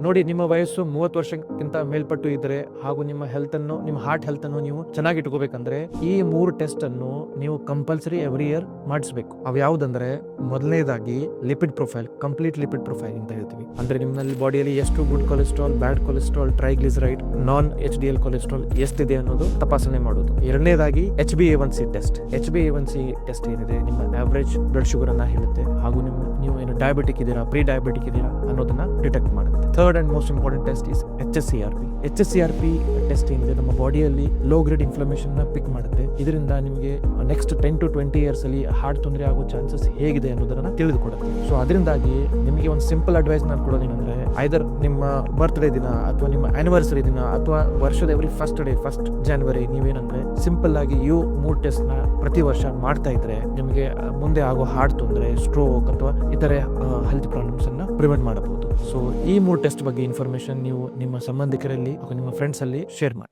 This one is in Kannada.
ನೋಡಿ, ನಿಮ್ಮ ವಯಸ್ಸು 30 ವರ್ಷಕ್ಕಿಂತ ಮೇಲ್ಪಟ್ಟು ಇದ್ರೆ ಹಾಗೂ ನಿಮ್ಮ ಹಾರ್ಟ್ ಹೆಲ್ತ್ ಅನ್ನು ನೀವು ಚೆನ್ನಾಗಿ ಇಟ್ಕೋಬೇಕಂದ್ರೆ ಈ 3 ಟೆಸ್ಟ್ ಅನ್ನು ನೀವು ಕಂಪಲ್ಸರಿ ಎವ್ರಿ ಇಯರ್ ಮಾಡಿಸಬೇಕು. ಅವ್ ಯಾವ್ದಂದ್ರೆ, ಮೊದಲನೇದಾಗಿ lipid profile, complete lipid profile ಅಂತ ಹೇಳ್ತೀವಿ. ಅಂದ್ರೆ ನಿಮ್ಮಲ್ಲಿ ಬಾಡಿಯಲ್ಲಿ ಎಷ್ಟು good cholesterol, bad cholesterol, triglyceride, non HDL cholesterol ಎಷ್ಟಿದೆ ಅನ್ನೋದು ತಪಾಸಣೆ ಮಾಡೋದು. ಎರಡನೇದಾಗಿ HbA1c ಟೆಸ್ಟ್. HbA1c ಟೆಸ್ಟ್ ಏನಿದೆ ನಿಮ್ಮ ಆವರೇಜ್ ಬ್ಲಡ್ ಶುಗರ್ ಅನ್ನ ಹೇಳುತ್ತೆ ಹಾಗೂ ನೀವು ಏನು ಡಯಾಬಿಟಿಕ್ ಇದೀರಾ, ಪ್ರೀ ಡಯಾಬಿಟಿಕ್ ಇದೀರಾ ಅನ್ನೋದನ್ನ ಡಿಟೆಕ್ಟ್ ಮಾಡುತ್ತೆ. Third and most important test is HSCRP. HSCRP test ಏನಿದೆ ನಮ್ಮ ಬಾಡಿಯಲ್ಲಿ ಲೋ ಗ್ರೇಡ್ ಇನ್ಫ್ಲಮೇಷನ್ ನ ಪಿಕ್ ಮಾಡುತ್ತೆ. ಇದರಿಂದ ನಿಮಗೆ ನೆಕ್ಸ್ಟ್ 10 to 20 ಇಯರ್ಸ್ ಅಲ್ಲಿ ಹಾರ್ಟ್ ತೊಂದರೆ ಆಗೋ ಚಾನ್ಸಸ್ ಹೇಗಿದೆ ಅನ್ನೋದನ್ನ ತಿಳಿದುಕೊಡುತ್ತೆ. ಸೊ ಅದರಿಂದಾಗಿ ನಿಮಗೆ ಒಂದು ಸಿಂಪಲ್ ಅಡ್ವೈಸ್ ನಾನು ಕೊಡೋದೇನಂದ್ರೆ, ಐದರ್ ನಿಮ್ಮ ಬರ್ತ್ಡೇ ದಿನ ಅಥವಾ ನಿಮ್ಮ ಆನಿವರ್ಸರಿ ದಿನ ಅಥವಾ ವರ್ಷದ ಎವ್ರಿ ಫಸ್ಟ್ ಜಾನ್ವರಿ ನೀವೇನಂದ್ರೆ ಸಿಂಪಲ್ ಆಗಿ 3 ಟೆಸ್ಟ್ ನ ಪ್ರತಿ ವರ್ಷ ಮಾಡ್ತಾ ಇದ್ರೆ ನಿಮಗೆ ಮುಂದೆ ಆಗೋ ಹಾರ್ಟ್ ತೊಂದರೆ, ಸ್ಟ್ರೋಕ್ ಅಥವಾ ಇತರೆ ಹೆಲ್ತ್ ಪ್ರಾಬ್ಲಮ್ಸ್ ಅನ್ನ ಪ್ರಿವೆಂಟ್ ಮಾಡಬಹುದು. ಸೊ ಈ 3 ಟೆಸ್ಟ್ ಬಗ್ಗೆ ಇನ್ಫಾರ್ಮೇಶನ್ ನೀವು ನಿಮ್ಮ ಸಂಬಂಧಿಕರಲ್ಲಿ ಅಥವಾ ನಿಮ್ಮ ಫ್ರೆಂಡ್ಸ್ ಅಲ್ಲಿ ಶೇರ್ ಮಾಡಿ.